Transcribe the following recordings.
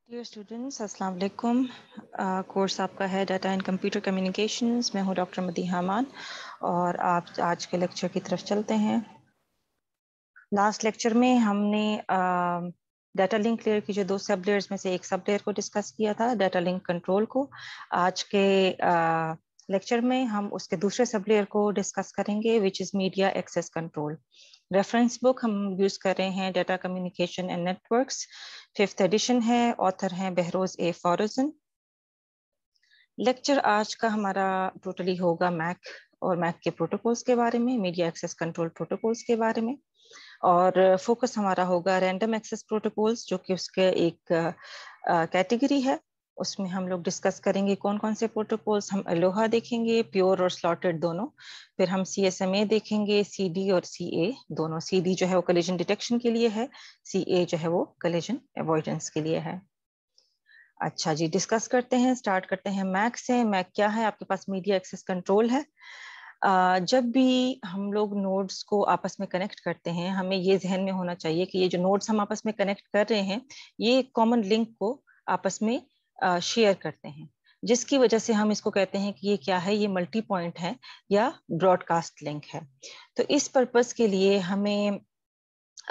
Dear students, अस्सलाम वालेकुम। Course आपका है डाटा एंड कंप्यूटर कम्युनिकेशंस। मैं हूं डॉक्टर मदीहा अमान और आप आज के लेक्चर की तरफ चलते हैं। लास्ट लेक्चर में हमने डाटा लिंक लेयर की जो दो सब लेयर्स में से एक सब लेयर को डिस्कस किया था, डाटा लिंक कंट्रोल को। आज के लेक्चर में हम उसके दूसरे सब लेयर को डिस्कस करेंगे, which is media access control. Reference book हम यूज कर रहे हैं data communication and networks, 5th edition है, ऑथर हैं बहरोज ए फॉरजन। लेक्चर आज का हमारा टोटली होगा मैक और मैक के प्रोटोकॉल्स के बारे में, मीडिया एक्सेस कंट्रोल प्रोटोकॉल्स के बारे में, और फोकस हमारा होगा रैंडम एक्सेस प्रोटोकॉल्स, जो कि उसके एक कैटेगरी है। उसमें हम लोग डिस्कस करेंगे कौन कौन से प्रोटोकॉल्स। हम अलोहा देखेंगे, प्योर और स्लॉटेड दोनों। फिर हम CSMA देखेंगे, CD और CA दोनों। CD जो है वो कलिजन डिटेक्शन के लिए है, CA जो है वो कलिजन अवॉइडेंस के लिए है। अच्छा जी, डिस्कस करते हैं, स्टार्ट करते हैं मैक से। मैक क्या है? आपके पास मीडिया एक्सेस कंट्रोल है। जब भी हम लोग नोड्स को आपस में कनेक्ट करते हैं, हमें ये जहन में होना चाहिए कि ये जो नोड्स हम आपस में कनेक्ट कर रहे हैं, ये कॉमन लिंक को आपस में शेयर करते हैं, जिसकी वजह से हम इसको कहते हैं कि ये क्या है, ये मल्टी पॉइंट है या ब्रॉडकास्ट लिंक है। तो इस पर्पस के लिए हमें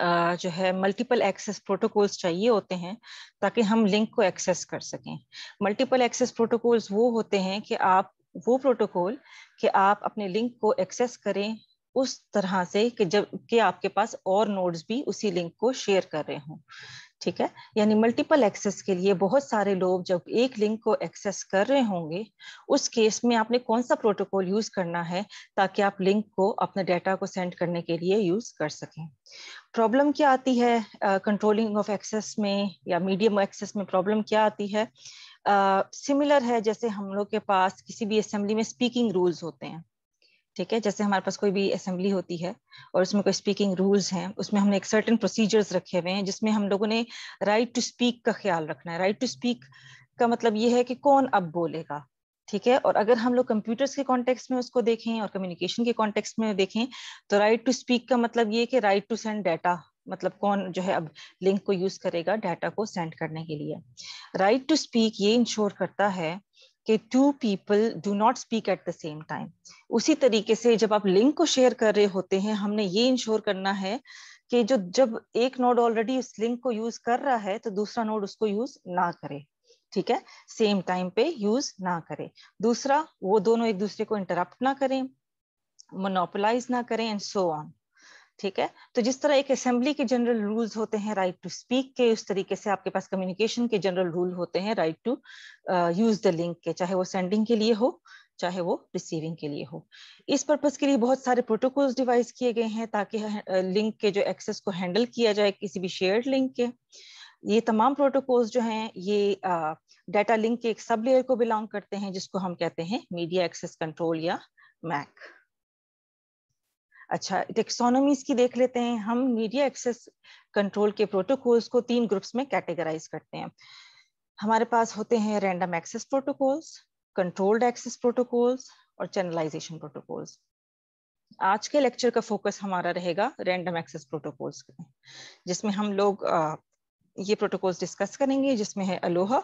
जो है मल्टीपल एक्सेस प्रोटोकॉल्स चाहिए होते हैं, ताकि हम लिंक को एक्सेस कर सकें। मल्टीपल एक्सेस प्रोटोकॉल्स वो होते हैं कि आप वो प्रोटोकॉल कि आप अपने लिंक को एक्सेस करें उस तरह से कि जब कि आपके पास और नोड्स भी उसी लिंक को शेयर कर रहे हों। ठीक है, यानी मल्टीपल एक्सेस के लिए बहुत सारे लोग जब एक लिंक को एक्सेस कर रहे होंगे, उस केस में आपने कौन सा प्रोटोकॉल यूज करना है ताकि आप लिंक को, अपने डाटा को सेंड करने के लिए यूज कर सकें। प्रॉब्लम क्या आती है कंट्रोलिंग ऑफ एक्सेस में या मीडियम एक्सेस में? प्रॉब्लम क्या आती है? सिमिलर है जैसे हम लोग के पास किसी भी असेंबली में स्पीकिंग रूल्स होते हैं। ठीक है, जैसे हमारे पास कोई भी असेंबली होती है और उसमें कोई स्पीकिंग रूल्स हैं, उसमें हमने एक सर्टेन प्रोसीजर्स रखे हुए हैं, जिसमें हम लोगों ने राइट टू स्पीक का ख्याल रखना है। राइट टू स्पीक का मतलब ये है कि कौन अब बोलेगा। ठीक है, और अगर हम लोग कंप्यूटर्स के कॉन्टेक्स्ट में उसको देखें और कम्युनिकेशन के कॉन्टेक्स्ट में देखें, तो राइट टू स्पीक का मतलब ये कि राइट टू सेंड डाटा, मतलब कौन जो है अब लिंक को यूज करेगा डाटा को सेंड करने के लिए। राइट टू स्पीक ये इंश्योर करता है कि two people do not speak at the same time. उसी तरीके से जब आप लिंक को शेयर कर रहे होते हैं, हमने ये इंश्योर करना है कि जब एक नोड ऑलरेडी उस लिंक को यूज कर रहा है, तो दूसरा नोड उसको यूज ना करे। ठीक है, सेम टाइम पे यूज ना करे। दूसरा, वो दोनों एक दूसरे को इंटरप्ट ना करें, मोनोपोलाइज ना करें, एंड सो ऑन। ठीक है, तो जिस तरह एक असेंबली के जनरल रूल्स होते हैं राइट टू स्पीक के, उस तरीके से आपके पास कम्युनिकेशन के जनरल रूल होते हैं right to use the link के, चाहे वो सेंडिंग के लिए हो चाहे वो रिसीविंग के लिए हो। इस पर्पस के लिए बहुत सारे प्रोटोकॉल्स डिवाइस किए गए हैं ताकि लिंक के जो एक्सेस को हैंडल किया जाए किसी भी शेयर्ड लिंक के। ये तमाम प्रोटोकॉल्स जो हैं ये डाटा लिंक के एक सब लेयर को बिलोंग करते हैं, जिसको हम कहते हैं मीडिया एक्सेस कंट्रोल या मैक। अच्छा, टेक्सोनोमीज की देख लेते हैं हम। मीडिया एक्सेस कंट्रोल के प्रोटोकॉल्स को 3 ग्रुप्स में कैटेगराइज करते हैं। हमारे पास होते हैं random access protocols, controlled access protocols और चैनलाइजेशन प्रोटोकॉल्स। आज के लेक्चर का फोकस हमारा रहेगा रैंडम एक्सेस प्रोटोकॉल्स पे, जिसमें हम लोग ये प्रोटोकॉल्स डिस्कस करेंगे, जिसमें है अलोहा,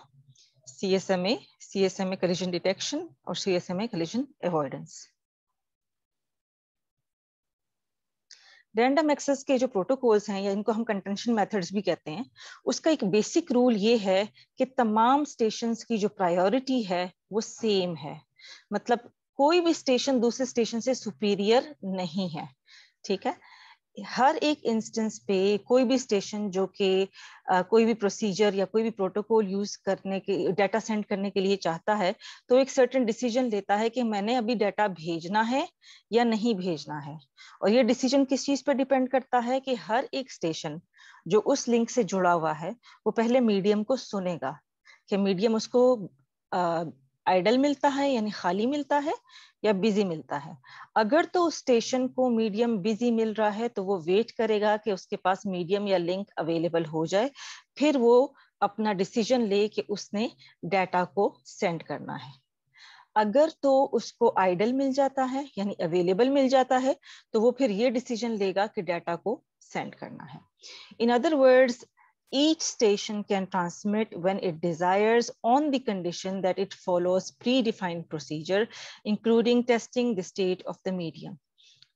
CSMA कलिजन डिटेक्शन और CSMA collision avoidance. Random access के जो प्रोटोकॉल्स हैं, या इनको हम कंटेंशन मेथड्स भी कहते हैं, उसका एक बेसिक रूल ये है कि तमाम स्टेशंस की जो प्रायोरिटी है वो सेम है। मतलब कोई भी स्टेशन दूसरे स्टेशन से सुपीरियर नहीं है। ठीक है, हर एक इंस्टेंस पे कोई भी स्टेशन जो कि कोई भी प्रोसीजर या कोई भी प्रोटोकॉल यूज करने के, डाटा सेंड करने के लिए चाहता है, तो एक सर्टेन डिसीजन लेता है कि मैंने अभी डाटा भेजना है या नहीं भेजना है। और ये डिसीजन किस चीज पर डिपेंड करता है कि हर एक स्टेशन जो उस लिंक से जुड़ा हुआ है, वो पहले मीडियम को सुनेगा कि मीडियम उसको आइडल मिलता है यानी खाली मिलता है या बिजी मिलता है। अगर तो उस स्टेशन को मीडियम बिजी मिल रहा है, तो वो वेट करेगा कि उसके पास मीडियम या लिंक अवेलेबल हो जाए, फिर वो अपना डिसीजन ले कि उसने डाटा को सेंड करना है। अगर तो उसको आइडल मिल जाता है यानी अवेलेबल मिल जाता है, तो वो फिर ये डिसीजन लेगा कि डाटा को सेंड करना है। In other words, each station can transmit when it desires on the condition that it follows predefined procedure, including testing the state of the medium.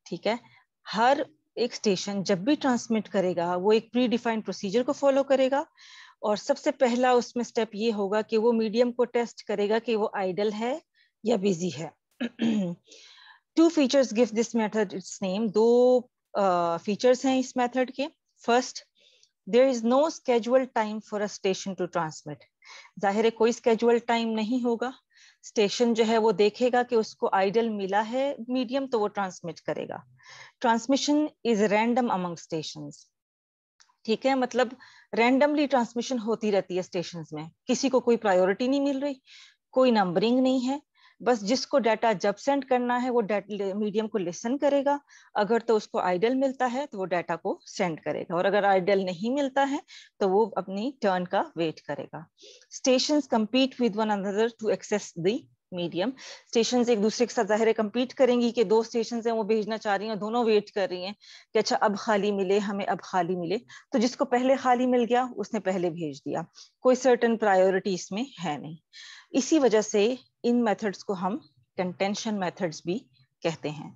ठीक है, हर एक स्टेशन जब भी ट्रांसमिट करेगा वो एक प्री डिफाइंड प्रोसीजर को फॉलो करेगा, और सबसे पहला उसमें स्टेप ये होगा कि वो मीडियम को टेस्ट करेगा कि वो आइडल है या बिजी है. Two features give this method its name. दो फीचर्स हैं इस मेथड के. First, there is no scheduled time for a station to transmit. जाहिर है कोई scheduled time नहीं होगा. स्टेशन जो है वो देखेगा कि उसको आइडल मिला है मीडियम तो वो ट्रांसमिट करेगा. Transmission is random among stations. ठीक है, मतलब रैंडमली ट्रांसमिशन होती रहती है स्टेशंस में. किसी को कोई प्रायोरिटी नहीं मिल रही, कोई नंबरिंग नहीं है. बस जिसको डाटा जब सेंड करना है वो मीडियम को लिसन करेगा. अगर तो उसको आइडल मिलता है तो वो डाटा को सेंड करेगा, और अगर आइडल नहीं मिलता है तो वो अपनी टर्न का वेट करेगा. Stations compete with one another to access the medium. Stations एक दूसरे के साथ जाहिर है कंपीट करेंगी कि दो स्टेशंस हैं वो भेजना चाह रही हैं, दोनों वेट कर रही हैं कि अच्छा अब खाली मिले, हमें अब खाली मिले. तो जिसको पहले खाली मिल गया उसने पहले भेज दिया, कोई सर्टेन प्रायोरिटी इसमें है नहीं. इसी वजह से इन मेथड्स को हम कंटेंशन मेथड्स भी कहते हैं.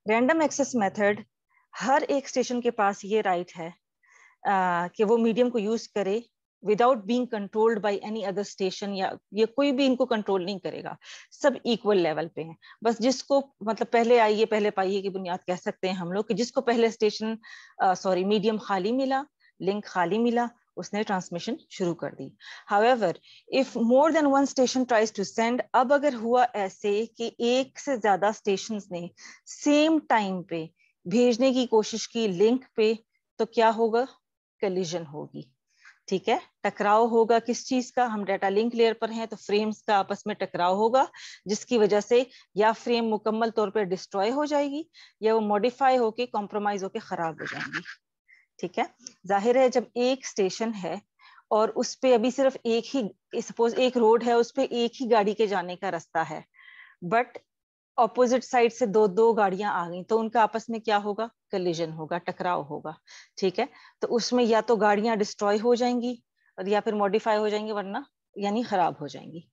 रैंडम एक्सेस मेथड, हर एक स्टेशन के पास ये राइट है कि वो मीडियम को यूज करे without being controlled by any other station, या ये कोई भी इनको कंट्रोल नहीं करेगा. सब इक्वल लेवल पे हैं. बस जिसको मतलब पहले आइए पहले पाइए की बुनियाद कह सकते हैं हम लोग कि जिसको पहले स्टेशन मीडियम खाली मिला, लिंक खाली मिला, उसने ट्रांसमिशन शुरू कर दी. However, if more than one station tries to send, अब अगर हुआ ऐसे कि एक से ज्यादा स्टेशंस ने सेम टाइम पे भेजने की कोशिश की लिंक पे, तो क्या होगा? कलिजन होगी. ठीक है, टकराव होगा. किस चीज का? हम डाटा लिंक लेयर पर हैं तो फ्रेम्स का आपस में टकराव होगा, जिसकी वजह से या फ्रेम मुकम्मल तौर पर डिस्ट्रॉय हो जाएगी या वो मॉडिफाई होके कॉम्प्रोमाइज होके खराब हो जाएंगी. ठीक है, जाहिर है जब एक स्टेशन है और उस पे अभी सिर्फ एक ही, सपोज एक रोड है, उस पे एक ही गाड़ी के जाने का रास्ता है, बट ऑपोजिट साइड से दो दो गाड़ियां आ गई, तो उनका आपस में क्या होगा? कलिजन होगा, टकराव होगा. ठीक है, तो उसमें या तो गाड़ियां डिस्ट्रॉय हो जाएंगी और या फिर मॉडिफाई हो जाएंगी, वरना यानी खराब हो जाएंगी.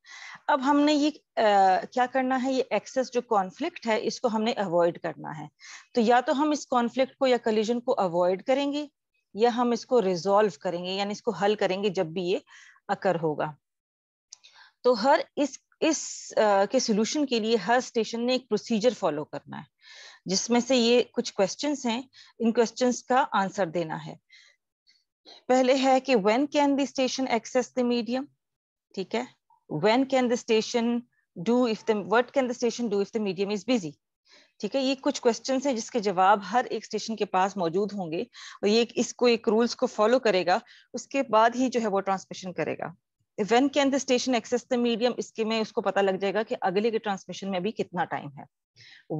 अब हमने ये क्या करना है? ये एक्सेस जो कॉन्फ्लिक्ट है इसको हमने अवॉइड करना है. तो या तो हम इस कॉन्फ्लिक्ट को या कलिजन को अवॉइड करेंगे, या हम इसको रिजॉल्व करेंगे, यानी इसको हल करेंगे जब भी ये अकर होगा. तो हर इस के सोल्यूशन के लिए हर स्टेशन ने एक प्रोसीजर फॉलो करना है, जिसमें से ये कुछ क्वेश्चंस हैं. इन क्वेश्चंस का आंसर देना है. पहले है कि when can the station access the medium. ठीक है, when can the station do if the, what can the station do if the medium is busy. ठीक है, ये कुछ क्वेश्चंस हैं जिसके जवाब हर एक स्टेशन के पास मौजूद होंगे, और ये इसको एक रूल्स को फॉलो करेगा, उसके बाद ही जो है वो ट्रांसमिशन करेगा. When can the station access the medium, इसके में उसको पता लग जाएगा कि अगले के ट्रांसमिशन में अभी कितना टाइम है.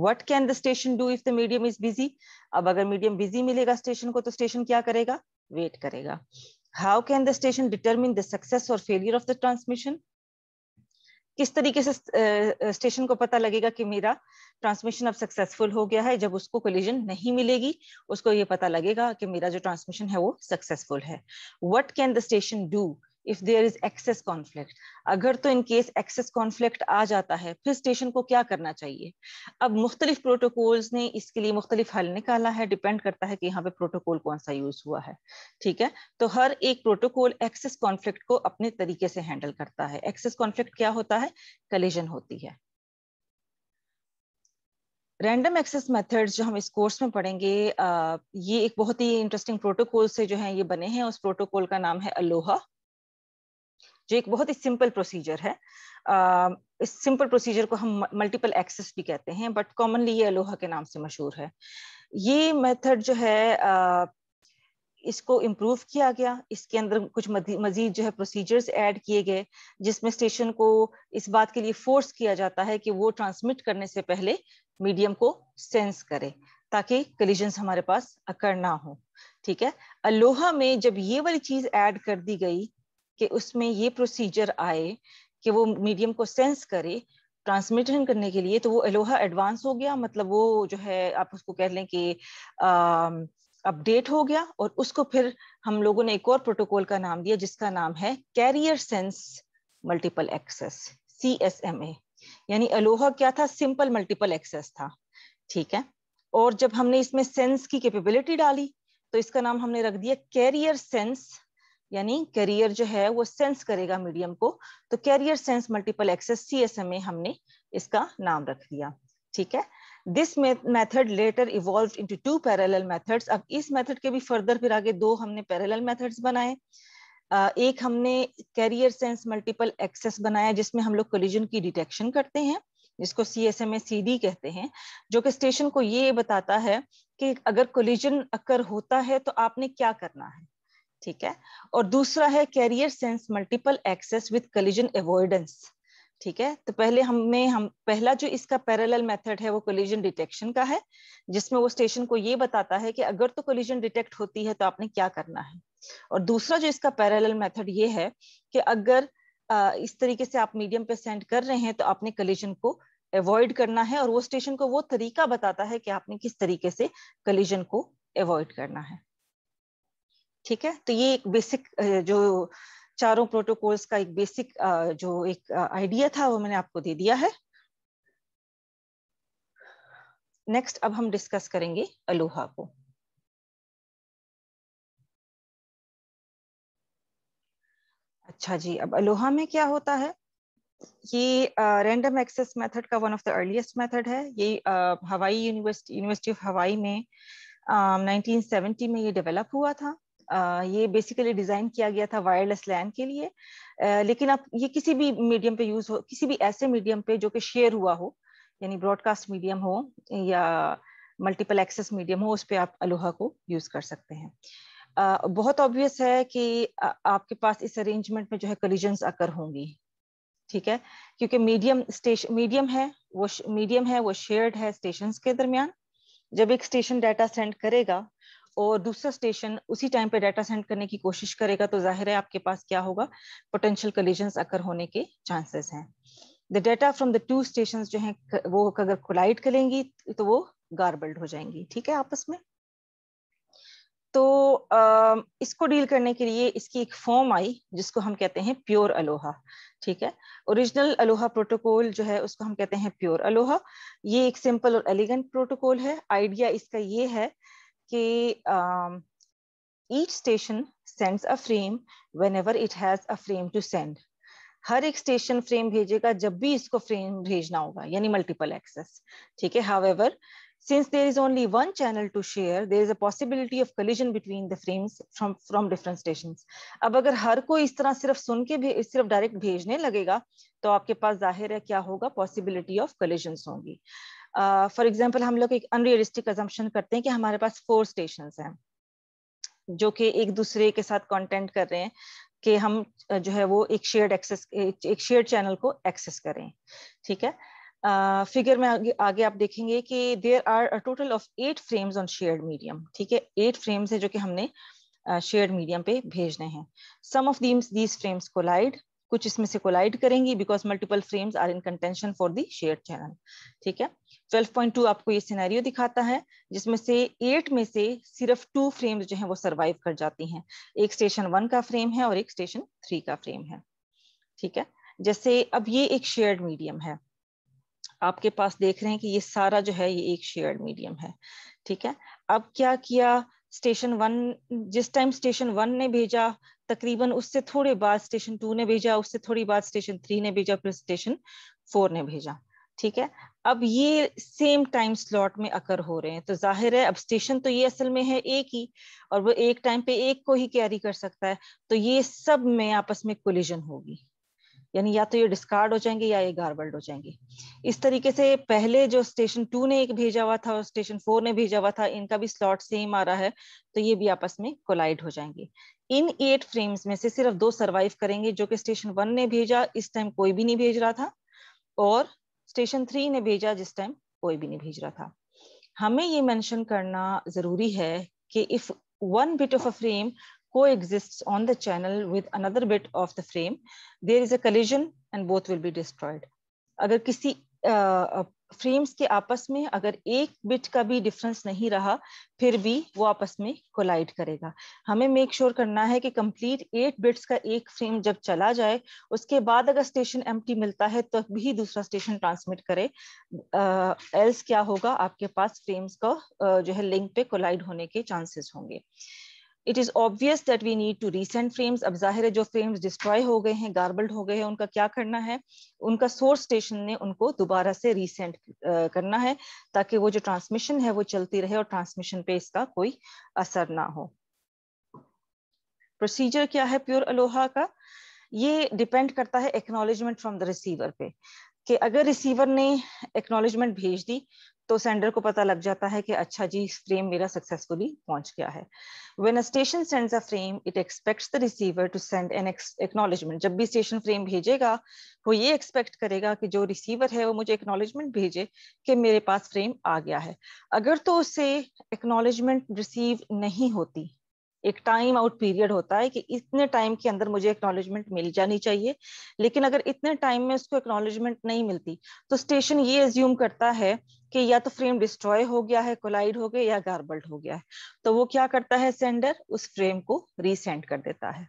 What can the station do if the medium is busy? अब अगर मीडियम बिजी मिलेगा स्टेशन को तो स्टेशन क्या करेगा? वेट करेगा. How can the station determine the success or failure of the transmission? किस तरीके से स्टेशन को पता लगेगा कि मेरा ट्रांसमिशन अब सक्सेसफुल हो गया है? जब उसको कोलिजन नहीं मिलेगी, उसको ये पता लगेगा कि मेरा जो ट्रांसमिशन है वो सक्सेसफुल है. What can the station do if there is excess conflict? अगर तो इन केस एक्सेस कॉन्फ्लिक्ट आ जाता है, फिर स्टेशन को क्या करना चाहिए? अब मुख्तलिफ प्रोटोकॉल्स ने इसके लिए मुख्तलिफ हल निकाला है, डिपेंड करता है कि यहाँ पे प्रोटोकॉल कौन सा यूज हुआ है. ठीक है, तो हर एक प्रोटोकॉल एक्सेस कॉन्फ्लिक्ट को अपने तरीके से हैंडल करता है. एक्सेस कॉन्फ्लिक्ट क्या होता है? कलिजन होती है. रैंडम एक्सेस मेथड्स जो हम इस कोर्स में पढ़ेंगे, ये एक बहुत ही इंटरेस्टिंग प्रोटोकॉल से जो है ये बने हैं. उस प्रोटोकॉल का नाम है अलोहा, जो एक बहुत ही सिंपल प्रोसीजर है. इस सिंपल प्रोसीजर को हम मल्टीपल एक्सेस भी कहते हैं, बट कॉमनली ये अलोहा के नाम से मशहूर है. ये मेथड जो है इसको इम्प्रूव किया गया. इसके अंदर कुछ मजीद जो है प्रोसीजर्स ऐड किए गए, जिसमें स्टेशन को इस बात के लिए फोर्स किया जाता है कि वो ट्रांसमिट करने से पहले मीडियम को सेंस करे, ताकि कलिजन्स हमारे पास अकर ना हो. ठीक है, अलोहा में जब ये वाली चीज ऐड कर दी गई कि उसमें ये प्रोसीजर आए कि वो मीडियम को सेंस करे ट्रांसमिशन करने के लिए, तो वो अलोहा एडवांस हो गया. मतलब वो जो है आप उसको कह लें कि अपडेट हो गया और उसको फिर हम लोगों ने एक और प्रोटोकॉल का नाम दिया जिसका नाम है carrier sense multiple access, CSMA। यानी अलोहा क्या था? सिंपल मल्टीपल एक्सेस था, ठीक है। और जब हमने इसमें सेंस की कैपेबिलिटी डाली तो इसका नाम हमने रख दिया कैरियर सेंस, यानी कैरियर जो है वो सेंस करेगा मीडियम को, तो carrier sense multiple access CSMA हमने इसका नाम रख दिया, ठीक है। This method later evolved into 2 parallel methods. अब इस मेथड के भी फर्दर फिर आगे 2 हमने पैरेलल मेथड्स बनाए। एक हमने कैरियर सेंस मल्टीपल एक्सेस बनाया जिसमें हम लोग कोलिजन की डिटेक्शन करते हैं, जिसको CSMA CD कहते हैं, जो कि स्टेशन को ये बताता है कि अगर कोलिजन अकर होता है तो आपने क्या करना है, ठीक है। और दूसरा है carrier sense multiple access with collision avoidance, ठीक है। तो पहला जो इसका पैरेलल मेथड है वो कोलिजन डिटेक्शन का है, जिसमें वो स्टेशन को ये बताता है कि अगर तो कोलिजन डिटेक्ट होती है तो आपने क्या करना है। और दूसरा जो इसका पैरेलल मेथड ये है कि अगर इस तरीके से आप मीडियम पे सेंड कर रहे हैं तो आपने कोलिजन को अवॉइड करना है, और वो स्टेशन को वो तरीका बताता है कि आपने किस तरीके से कोलिजन को अवॉइड करना है, ठीक है। तो ये एक बेसिक जो चारों प्रोटोकॉल्स का एक बेसिक जो एक आइडिया था वो मैंने आपको दे दिया है। नेक्स्ट अब हम डिस्कस करेंगे अलोहा को। अच्छा जी, अब अलोहा में क्या होता है? ये रैंडम एक्सेस मेथड का one of the earliest method है। ये हवाई यूनिवर्सिटी ऑफ हवाई में 1970 में ये डेवलप हुआ था। ये बेसिकली डिजाइन किया गया था वायरलेस लैन के लिए, लेकिन अब ये किसी भी मीडियम पे यूज हो, किसी भी ऐसे मीडियम पे जो कि शेयर हुआ हो, यानी ब्रॉडकास्ट मीडियम हो या मल्टीपल एक्सेस मीडियम हो, उस पर आप अलोहा को यूज कर सकते हैं। बहुत ऑब्वियस है कि आपके पास इस अरेंजमेंट में जो है कोलिजन्स अकर होंगी, ठीक है, क्योंकि मीडियम है वो शेयर्ड है स्टेशंस के दरमियान। जब एक स्टेशन डाटा सेंड करेगा और दूसरा स्टेशन उसी टाइम पे डाटा सेंड करने की कोशिश करेगा तो जाहिर है आपके पास क्या होगा? पोटेंशियल कोलिजन्स अकर होने के चांसेस हैं। The data from the 2 stations जो हैं वो अगर कोलाइड करेंगी तो वो गार्बल्ड हो जाएंगी, ठीक है, आपस में। तो इसको डील करने के लिए इसकी एक फॉर्म आई जिसको हम कहते हैं प्योर अलोहा, ठीक है। ओरिजिनल अलोहा प्रोटोकॉल जो है उसको हम कहते हैं प्योर अलोहा। ये एक सिंपल और एलिगेंट प्रोटोकॉल है। आइडिया इसका ये है कि each station sends a frame whenever it has a frame to send. हर एक स्टेशन फ्रेम भेजेगा जब भी इसको फ्रेम भेजना होगा, यानी मल्टीपल एक्सेस, ठीक है। However, since there is only one channel to share, there is a possibility of collision between the frames from different stations. अब अगर हर कोई इस तरह सिर्फ सुन के सिर्फ डायरेक्ट भेजने लगेगा तो आपके पास जाहिर है क्या होगा? पॉसिबिलिटी ऑफ collisions होंगी। फॉर एग्जाम्पल हम लोग एक अनरियलिस्टिक अजम्पशन करते हैं कि हमारे पास 4 स्टेशंस हैं जो कि एक दूसरे के साथ कॉन्टेंट कर रहे हैं कि हम जो है वो एक शेयर्ड चैनल को एक्सेस करें, ठीक है। फिगर में आगे आप देखेंगे कि there are a total of 8 frames on shared medium, ठीक है। 8 फ्रेम्स है जो कि हमने शेयर्ड मीडियम पे भेजने हैं। Some of these frames collide, कुछ इसमें से कोलाइड करेंगी because multiple frames are in contention for the shared channel, ठीक है। 12.2 आपको ये सिनेरियो दिखाता है जिसमें से 8 में से सिर्फ 2 फ्रेम्स जो हैं वो सरवाइव कर जाती हैं। एक स्टेशन 1 का फ्रेम है और एक स्टेशन 3 का फ्रेम है, ठीक है। जैसे अब ये एक शेयर्ड मीडियम है, आपके पास देख रहे हैं कि ये सारा जो है ये एक शेयर्ड मीडियम है, ठीक है। अब क्या किया स्टेशन 1, जिस टाइम स्टेशन 1 ने भेजा तकरीबन उससे थोड़े बाद स्टेशन 2 ने भेजा, उससे थोड़ी बाद स्टेशन 3 ने भेजा, फिर स्टेशन 4 ने भेजा, ठीक है। अब ये सेम टाइम स्लॉट में अकर हो रहे हैं तो जाहिर है अब स्टेशन तो ये असल में है एक ही, और वो एक टाइम पे एक को ही कैरी कर सकता है, तो ये सब में आपस में कोलिजन होगी, यानी या तो ये डिस्कार्ड हो जाएंगे या ये गार्बल्ड हो जाएंगे। इस तरीके से पहले जो स्टेशन 2 ने एक भेजा हुआ था और स्टेशन 4 ने भेजा हुआ था, इनका भी स्लॉट सेम आ रहा है तो ये भी आपस में कोलाइड हो जाएंगे। इन 8 फ्रेम्स में से सिर्फ 2 सर्वाइव करेंगे जो कि स्टेशन 1 ने भेजा, इस टाइम कोई भी नहीं भेज रहा था, और स्टेशन 3 ने भेजा जिस टाइम कोई भी नहीं भेज रहा था। हमें ये मेंशन करना जरूरी है कि if one bit of a frame coexists on the channel with another bit of the frame, there is a collision and both will be destroyed. अगर किसी frames के आपस में अगर एक bit का भी difference नहीं रहा फिर भी वो आपस में collide करेगा. हमें make sure करना है कि complete 8 bits का एक frame जब चला जाए उसके बाद अगर station empty मिलता है तो भी दूसरा station transmit करे, else क्या होगा, आपके पास frames का जो है link पे collide होने के chances होंगे. It is obvious that we need to resend frames. अब जाहिर है जो frames destroy हो गए हैं, garbled हो गए हैं, उनका क्या करना है, उनका source station ने उनको दोबारा से resend करना है ताकि वो जो transmission है वो चलती रहे और transmission पे इसका कोई असर ना हो. Procedure क्या है Pure Aloha का, ये depend करता है acknowledgement from the receiver पे, कि अगर receiver ने acknowledgement भेज दी तो सेंडर को पता लग जाता है कि अच्छा जी फ्रेम मेरा सक्सेसफुली पहुंच गया है. When a station sends a frame, it expects the receiver to send an acknowledgement. जब भी स्टेशन फ्रेम भेजेगा वो ये एक्सपेक्ट करेगा कि जो रिसीवर है वो मुझे एक्नॉलेजमेंट भेजे कि मेरे पास फ्रेम आ गया है. अगर तो उसे एक्नॉलेजमेंट रिसीव नहीं होती, एक टाइम आउट पीरियड होता है कि इतने टाइम के अंदर मुझे एक्नॉलेजमेंट मिल जानी चाहिए, लेकिन अगर इतने टाइम में उसको एक्नॉलेजमेंट नहीं मिलती तो स्टेशन ये एज्यूम करता है कि या तो फ्रेम डिस्ट्रॉय हो गया है, कोलाइड हो गया या गार्बल्ड हो गया है. तो वो क्या करता है, सेंडर उस फ्रेम को रीसेंड कर देता है.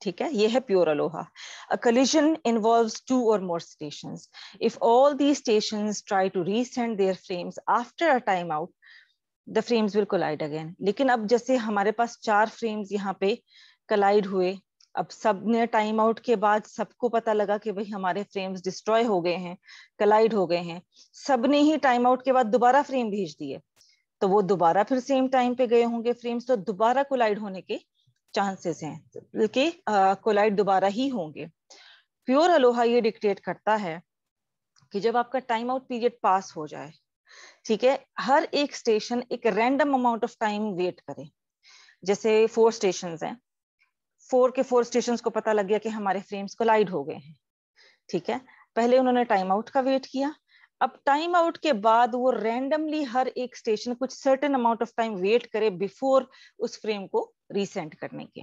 ठीक है, ये है pure Aloha. A collision involves 2 or more stations. If all these stations try to resend their frames after a timeout, the frames will collide again. लेकिन अब जैसे हमारे पास 4 frames यहाँ पे collide हुए, अब सब ने टाइम आउट के बाद सबको पता लगा कि भाई हमारे फ्रेम्स डिस्ट्रॉय हो गए हैं, कलाइड हो गए हैं, सबने ही टाइम आउट के बाद दोबारा फ्रेम भेज दिए, तो वो दोबारा फिर सेम टाइम पे गए होंगे फ्रेम्स, तो दोबारा कोलाइड होने के चांसेस हैं, बल्कि कोलाइड दोबारा ही होंगे. प्योर अलोहा ये डिक्टेट करता है कि जब आपका टाइम आउट पीरियड पास हो जाए, ठीक है, हर एक स्टेशन एक random amount of time wait करे. जैसे 4 स्टेशंस हैं, 4 के 4 स्टेशंस को पता लग गया कि हमारे फ्रेम्स कोलाइड हो गए हैं. ठीक है, पहले उन्होंने टाइम आउट का वेट किया, अब टाइम आउट के बाद वो रैंडमली हर एक स्टेशन कुछ certain amount of time wait करे बिफोर उस फ्रेम को रीसेंड करने के.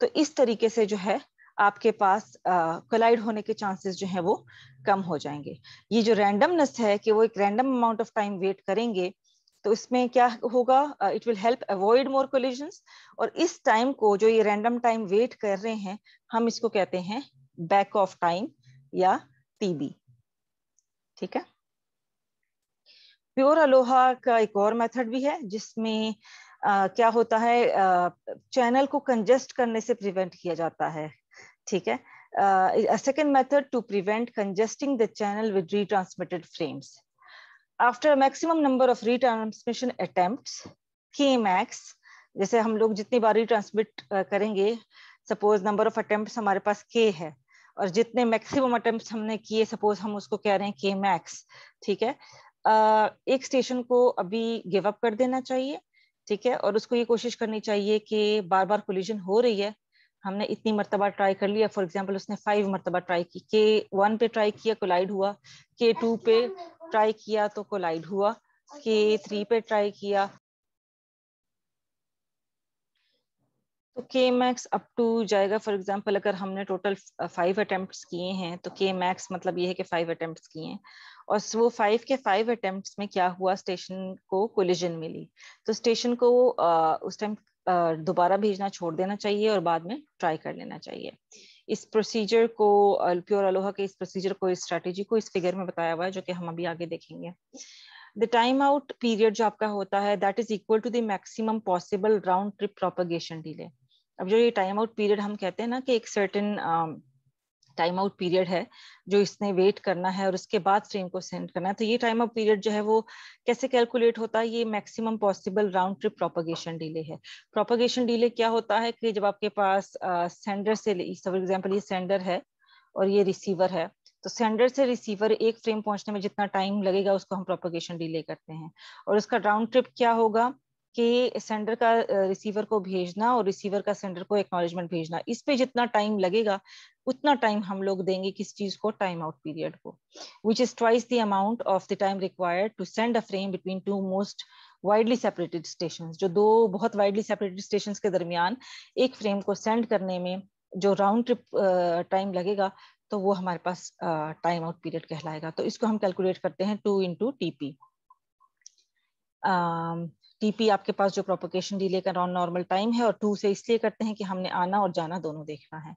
तो इस तरीके से जो है आपके पास कोलाइड होने के चांसेस जो है वो कम हो जाएंगे. ये जो रैंडमनेस है कि वो एक random amount of time wait करेंगे, तो इसमें क्या होगा, it will help avoid more collisions. और इस टाइम को जो ये रैंडम टाइम वेट कर रहे हैं, हम इसको कहते हैं बैक ऑफ टाइम या टीबी. ठीक है, प्योर अलोहा का एक और मेथड भी है जिसमें क्या होता है, चैनल को कंजेस्ट करने से प्रिवेंट किया जाता है. ठीक है, a second method to prevent congesting the channel with retransmitted frames. After a maximum number of retransmission attempts, Kmax, जैसे हम लोग जितनी बार retransmit करेंगे, सपोज नंबर ऑफ अटेम्प्ट्स हमारे पास k है और जितने मैक्सिमम अटेम्प्ट्स हमने किए, सपोज हम उसको कह रहे हैं Kmax. ठीक है, एक स्टेशन को अभी गिव अप कर देना चाहिए. ठीक है, और उसको ये कोशिश करनी चाहिए कि बार बार कोलिजन हो रही है, हमने इतनी मर्तबा ट्राई कर लिया, फॉर एग्जांपल उसने 5 मर्तबा ट्राई की, K1 पे ट्राई किया कोलाइड हुआ, K2 पे ट्राई किया तो कोलाइड हुआ, K3 पे ट्राई किया तो Kmax अप टू जाएगा. फॉर एग्जांपल अगर हमने टोटल 5 अटेम्प्ट्स किए हैं तो Kmax मतलब ये है कि 5 अटेम्प्ट्स किए हैं, और वो 5 के 5 अटेम्प्ट्स में क्या हुआ, स्टेशन को कोलिजन मिली, तो स्टेशन को उस टाइम दोबारा भेजना छोड़ देना चाहिए और बाद में ट्राई कर लेना चाहिए. इस प्रोसीजर को, प्योर अलोहा के इस प्रोसीजर को, इस स्ट्रैटेजी को इस फिगर में बताया हुआ है जो कि हम अभी आगे देखेंगे. The time out period जो आपका होता है, that is equal to the maximum possible round trip propagation delay. अब जो ये टाइम आउट पीरियड हम कहते हैं ना कि एक सर्टेन टाइम आउट पीरियड है जो इसने वेट करना है और उसके बाद फ्रेम को सेंड करना है, तो ये टाइम आउट पीरियड जो है वो कैसे कैलकुलेट होता है, ये maximum possible round trip propagation delay है. प्रोपगेशन डिले क्या होता है कि जब आपके पास सेंडर से, फॉर एग्जांपल ये सेंडर है और ये रिसीवर है, तो सेंडर से रिसीवर एक फ्रेम पहुंचने में जितना टाइम लगेगा उसको हम प्रोपगेशन डिले करते हैं. और उसका राउंड ट्रिप क्या होगा कि सेंडर का रिसीवर को भेजना और रिसीवर का सेंडर को एक्नॉलेजमेंट भेजना, इस पे जितना टाइम लगेगा उतना टाइम हम लोग देंगे किस चीज को, टाइम आउट पीरियड को, which is twice the amount of the time required to send a frame between two most widely separated stations. जो दो बहुत widely separated stations के दरमियान एक फ्रेम को सेंड करने में जो राउंड ट्रिप टाइम लगेगा, تو وہ ہمارے پاس ٹائم آؤٹ پیریڈ کہلائے گا. تو اس کو ہم کیلکولیٹ کرتے ہیں 2 into TP. ٹی پی آپ کے پاس جو پروپیگیشن ڈیلے کا نارمل ٹائم ہے, اور 2 سے اس لیے کرتے ہیں کہ ہم نے آنا اور جانا دونوں دیکھنا ہے.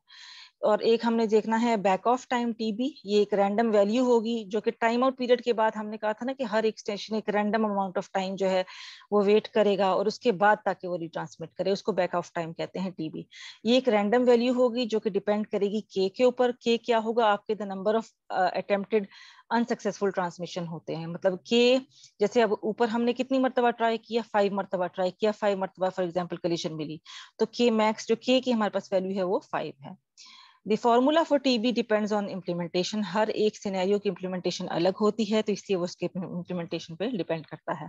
اور ایک ہم نے دیکھنا ہے back of time T B, یہ ایک رینڈم ویلیو ہوگی جو کہ ٹائم آؤٹ پیریڈ کے بعد ہم نے کہا تھا نا کہ ہر ایک اسٹیشن ایک رینڈم اماؤنٹ آف ٹائم جو ہے وہ ویٹ کرے گا اور اس کے بعد تاکہ وہ ریٹرانسمٹ کرے, اس کو بیک آف ٹائم کہتے ہیں ٹی بی. یہ ایک رینڈم ویلیو ہوگی جو کہ ڈیپینڈ کرے گی کے کے اوپر. کے کیا ہوگا آپ کے the number of attempted unsuccessful transmission ہوتے ہیں, مطلب کہ جیسے اب اوپر ہم نے کتنی مرتبہ ٹرائی کیا, 5 مرتبہ ٹرائی کیا, 5 مرتبہ فار ایگزامپل کولیشن ملی, تو کے میکس جو کے کی ہمارے پاس ویلیو ہے وہ 5 ہے. The formula for TB depends on implementation. ہر ایک سینیریو کی implementation الگ ہوتی ہے, تو اس لیے وہ اس کے implementation پہ ڈیپینڈ کرتا ہے.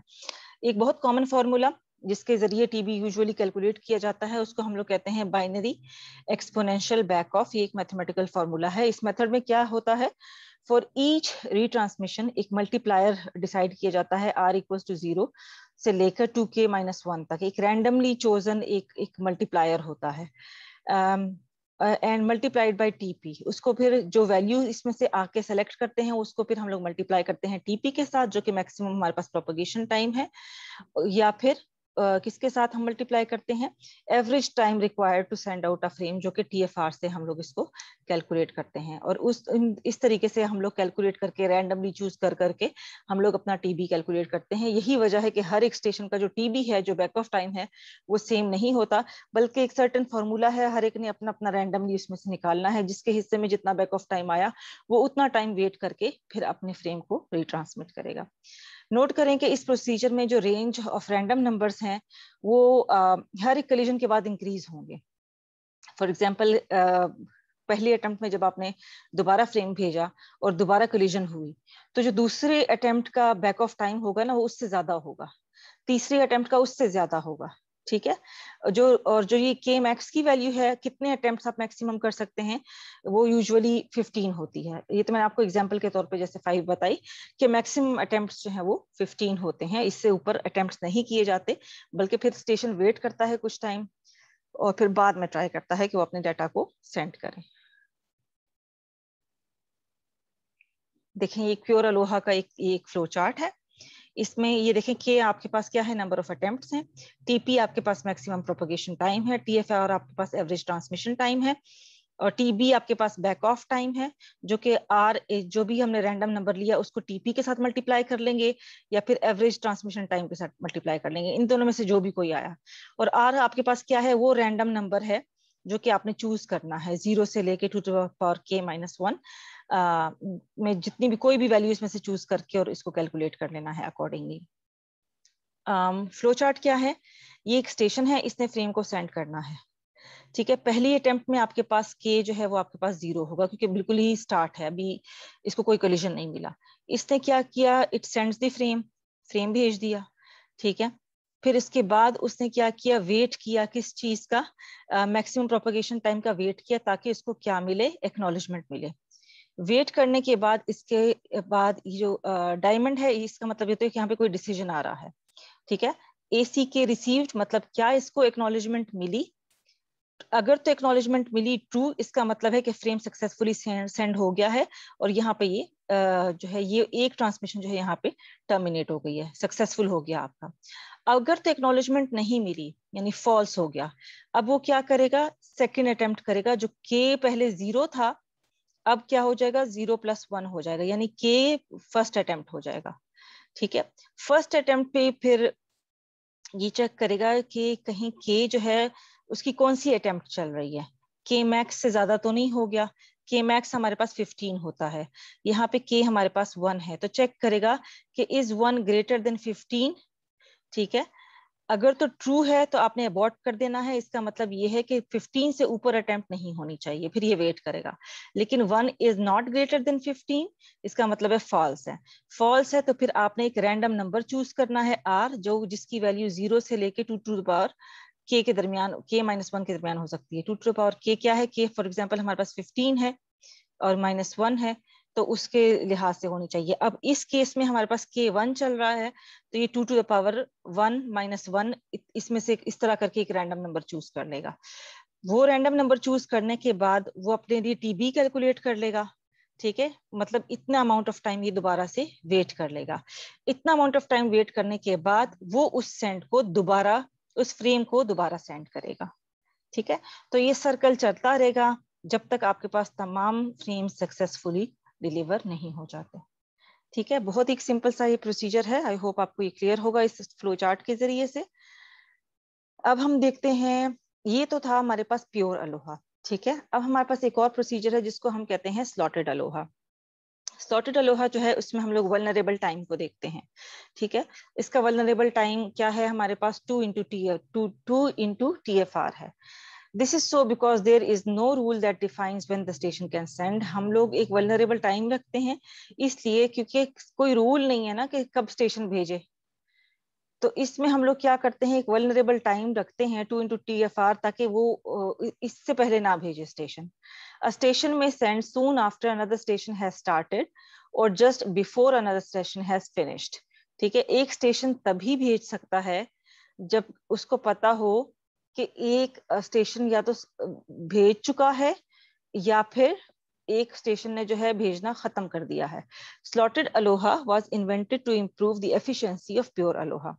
ایک بہت کامن فارمولا جس کے ذریعے ٹی بی یوزلی کیلکولیٹ کیا جاتا ہے اس کو ہم لوگ کہتے ہیں بائنری ایکسپونینشیل بیک آف. یہ ایک میتھمیٹیکل فارمولا ہے. اس میتھڈ میں کیا ہوتا ہے, فار ایچ ری ٹرانسمیشن ایک ملٹی پلائر ڈیسائیڈ کیا جاتا ہے r equals to 0 سے لے کر 2k-1 تک. ایک رینڈملی چوزن ایک ملٹی پلائر ہوتا ہے and multiplied by T P. اس کو پھر جو ویلیو اس میں سے آ کے سلیکٹ کرتے ہیں اس کو پھر ہم لوگ ملٹی پلائی کرتے ہیں ٹی پی کے ساتھ جو کہ میکسیمم ہمارے پاس پروپیگیشن ٹائم ہے, یا پھر کس کے ساتھ ہم ملٹی پلائی کرتے ہیں, average time required to send out a frame, جو کہ ٹی ایف آر سے ہم لوگ اس کو کیلکولیٹ کرتے ہیں. اور اس طریقے سے ہم لوگ کیلکولیٹ کر کے رینڈملی چوز کر کے ہم لوگ اپنا ٹی بی کیلکولیٹ کرتے ہیں. یہی وجہ ہے کہ ہر ایک اسٹیشن کا جو ٹی بی ہے, جو بیک آف ٹائم ہے, وہ سیم نہیں ہوتا, بلکہ ایک سرٹن فارمولا ہے, ہر ایک نے اپنا اپنا رینڈملی اس میں سے نکالنا ہے, جس کے حصے میں جتنا بیک آف ٹائم آیا وہ اتنا ٹائم ویٹ کر کے پھر اپنے فریم کو ریٹرانسمٹ کرے گا. نوٹ کریں کہ اس پروسیجر میں جو رینج آف رینڈم نمبرز ہیں وہ ہر ایک کلیجن کے بعد انکریز ہوں گے. فار ایگزامپل پہلی اٹمپٹ میں جب آپ نے دوبارہ فریم بھیجا اور دوبارہ کلیجن ہوئی, تو جو دوسرے اٹمپٹ کا بیک آف ٹائم ہوگا نا وہ اس سے زیادہ ہوگا, تیسری اٹمپٹ کا اس سے زیادہ ہوگا. ٹھیک ہے, جو یہ کے میکس کی ویلیو ہے, کتنے اٹمپٹس آپ میکسیمم کر سکتے ہیں, وہ یوزولی 15 ہوتی ہے. یہ تو میں نے آپ کو ایگزامپل کے طور پہ جیسے 5 بتائی کہ میکسیمم اٹمپٹس جو ہیں وہ 15 ہوتے ہیں, اس سے اوپر اٹمپٹس نہیں کیے جاتے, بلکہ پھر اسٹیشن ویٹ کرتا ہے کچھ ٹائم اور پھر بعد میں ٹرائی کرتا ہے کہ وہ اپنے ڈیٹا کو سینڈ کریں. دیکھیں یہ پیور الوہا کا ایک فلو چارٹ ہے. اس میں یہ دیکھیں کہ آپ کے پاس کیا ہے, نمبر آف اٹمپٹس ہیں, ٹی پی آپ کے پاس میکسیمم پروپیگیشن ٹائم ہے, ٹی ایف آر آپ کے پاس ایوریج ٹرانسمیشن ٹائم ہے, اور ٹی بی آپ کے پاس بیک آف ٹائم ہے, جو کہ آر جو بھی ہم نے رینڈم نمبر لیا اس کو ٹی پی کے ساتھ ملٹی پلائی کر لیں گے یا پھر ایوریج ٹرانسمیشن ٹائم کے ساتھ ملٹی پلائی کر لیں گے, ان دونوں میں سے جو بھی کوئی آیا. اور آر آپ کے پاس کیا ہے, وہ رینڈم نمبر ہے جو کہ آپ نے چوز کرنا ہے 0 سے لے کے 2^k-1 میں جتنی بھی کوئی بھی ویلیو اس میں سے چوز کر کے اور اس کو کیلکولیٹ کر لینا ہے اکارڈنگلی. فلو چارٹ کیا ہے, یہ ایک اسٹیشن ہے, اس نے فریم کو سینڈ کرنا ہے. ٹھیک ہے, پہلی اٹمپٹ میں آپ کے پاس کے جو ہے وہ آپ کے پاس 0 ہوگا کیونکہ بالکل ہی اسٹارٹ ہے, ابھی اس کو کوئی کولیجن نہیں ملا. اس نے کیا کیا, اٹ سینڈز دی فریم بھیج دیا. ٹھیک ہے, پھر اس کے بعد اس نے کیا کیا, ویٹ کیا کس چیز کا, میکسیمم پروپیگیشن ٹائم کا ویٹ کیا تاکہ اس کو کیا ملے, ایکنالجمنٹ ملے. ویٹ کرنے کے بعد اس کے بعد جو ڈائمنڈ ہے, اس کا مطلب یہ تو کہ یہاں پہ کوئی ڈیسیجن آ رہا ہے. ٹھیک ہے, اے سی کے ریسیوڈ مطلب کیا اس کو ایکنالجمنٹ ملی, اگر تو ایکنالجمنٹ ملی ٹرو, اس کا مطلب ہے کہ فریم سکسیسفلی سینڈ ہو گیا ہے اور یہاں پہ یہ جو ہے یہ ایک ٹرانسمیشن جو ہے یہاں پہ ٹرمینیٹ ہو گئی ہے, سکسیسفل ہو گیا آپ کا. اگر تو ایکنالجمنٹ نہیں ملی یعنی فالس ہو گیا, اب وہ کیا کرے گا, سیکنڈ اٹمپٹ کرے گا. جو کے پہلے 0 تھا اب کیا ہو جائے گا, 0+1 ہو جائے گا, یعنی کے فرسٹ اٹمپٹ ہو جائے گا. ٹھیک ہے, فرسٹ اٹمپٹ پہ پھر یہ چیک کرے گا کہ کہیں کے جو ہے اس کی کون سی اٹمپٹ چل رہی ہے, کے میکس سے زیادہ تو نہیں ہو گیا. کے میکس ہمارے پاس 15 ہوتا ہے, یہاں پہ کے ہمارے پاس 1 ہے, تو چیک کرے گا کہ از 1 greater than 15. ٹھیک ہے, اگر تو ٹرو ہے تو آپ نے ابورٹ کر دینا ہے, اس کا مطلب یہ ہے کہ 15 سے اوپر اٹمپٹ نہیں ہونی چاہیے, پھر یہ ویٹ کرے گا. لیکن 1 is not greater than 15, اس کا مطلب ہے فالس ہے. فالس ہے تو پھر آپ نے ایک رینڈم نمبر چوز کرنا ہے r, جو جس کی ویلیو 0 سے لے کے 2 k کے درمیان, k-1 کے درمیان ہو سکتی ہے. 2 k کیا ہے, k فار ایگزامپل ہمارے پاس 15 ہے اور -1 ہے, تو اس کے لحاظ سے ہونی چاہیے. اب اس کیس میں ہمارے پاس k1 چل رہا ہے, تو یہ 2^1 -1 اس میں سے اس طرح کر کے ایک رینڈم نمبر چوز کر لے گا. वो रैंडम नंबर चूज करने के बाद वो अपने लिए टीबी कैलकुलेट कर लेगा, ठीक है, मतलब इतना अमाउंट ऑफ टाइम ये दोबारा से वेट कर लेगा। इतना अमाउंट ऑफ टाइम वेट करने के बाद वो उस सेंड को दोबारा, उस फ्रेम को दोबारा सेंड करेगा, ठीक है। तो ये सर्कल चलता रहेगा जब तक आपके पास तमाम फ्रेम सक्सेसफुली डिलीवर नहीं हो जाते, ठीक है। बहुत ही सिंपल सा ये प्रोसीजर है। आई होप आपको ये क्लियर होगा इस फ्लो चार्ट के जरिए से। अब हम देखते हैं, ये तो था हमारे पास प्योर अलोहा, ठीक है। अब हमारे पास एक और प्रोसीजर है जिसको हम कहते हैं स्लॉटेड अलोहा। स्लॉटेड अलोहा जो है उसमें हम लोग वल्नरेबल टाइम को देखते हैं, ठीक है। इसका वल्नरेबल टाइम क्या है हमारे पास 2 into TFR है। This is so because there is no rule that defines when the station can send. हम लोग एक वल्नरेबल टाइम रखते हैं इसलिए क्योंकि कोई रूल नहीं है ना कि कब स्टेशन भेजे। तो इसमें हम लोग क्या करते हैं, एक वल्नरेबल टाइम रखते हैं 2 into TFR ताकि वो इससे पहले ना भेजे station. A station may send soon after another station has started or just before another station has finished, ठीक है। एक स्टेशन तभी भेज सकता है जब उसको पता हो कि एक स्टेशन या तो भेज चुका है या फिर एक स्टेशन ने जो है भेजना खत्म कर दिया है। Slotted ALOHA was invented to improve the efficiency of pure ALOHA.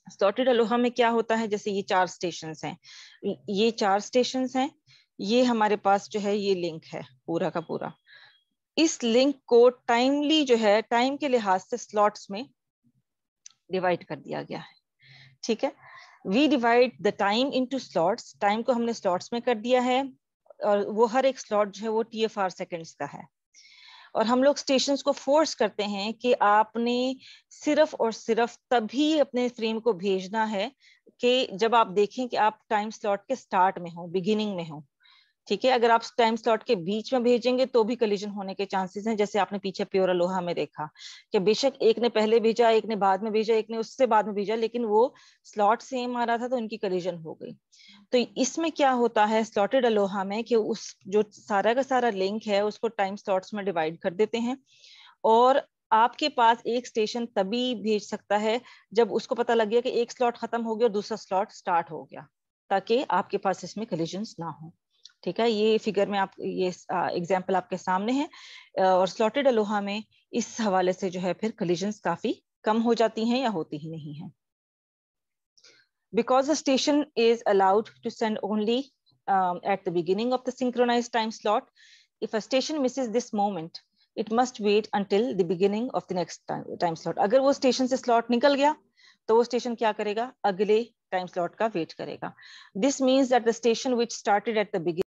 Slotted ALOHA में क्या होता है, जैसे ये 4 स्टेशंस हैं, ये 4 स्टेशंस हैं, ये हमारे पास जो है ये लिंक है पूरा का पूरा। इस लिंक को टाइमली जो है टाइम के लिहाज से स्लॉट्स में डिवाइड कर दिया गया है, ठीक है। We divide the time into slots, time को हमने स्लॉट्स में कर दिया है और वो हर एक स्लॉट जो है वो TFR सेकेंड्स का है। और हम लोग स्टेशंस को फोर्स करते हैं कि आपने सिर्फ और सिर्फ तभी अपने फ्रेम को भेजना है कि जब आप देखें कि आप टाइम स्लॉट के स्टार्ट में हो, बिगिनिंग में हो, ठीक है। अगर आप टाइम स्लॉट के बीच में भेजेंगे तो भी कलिजन होने के चांसेस हैं, जैसे आपने पीछे प्योर अलोहा में देखा कि बेशक एक ने पहले भेजा, एक ने बाद में भेजा, एक ने उससे बाद में भेजा, लेकिन वो स्लॉट सेम आ रहा था तो उनकी कलिजन हो गई। तो इसमें क्या होता है स्लॉटेड अलोहा में कि उस जो सारा का सारा लिंक है उसको टाइम स्लॉट्स में डिवाइड कर देते हैं और आपके पास एक स्टेशन तभी भेज सकता है जब उसको पता लग गया कि एक स्लॉट खत्म हो गया और दूसरा स्लॉट स्टार्ट हो गया, ताकि आपके पास इसमें कलिजन्स ना हो, ठीक है। ये फिगर में आप ये एग्जांपल आपके सामने है और स्लॉटेड अलोहा में इस हवाले से जो है फिर कलिजन्स काफी कम हो जाती हैं या होती ही नहीं है। Because the station is allowed to send only at the beginning of the synchronized time slot, if a station misses this moment, it must wait until the beginning of the next time slot. अगर वो station से slot निकल गया तो वो station क्या करेगा, अगले टाइम स्लॉट का वेट करेगा। This means that the station which started at the beginning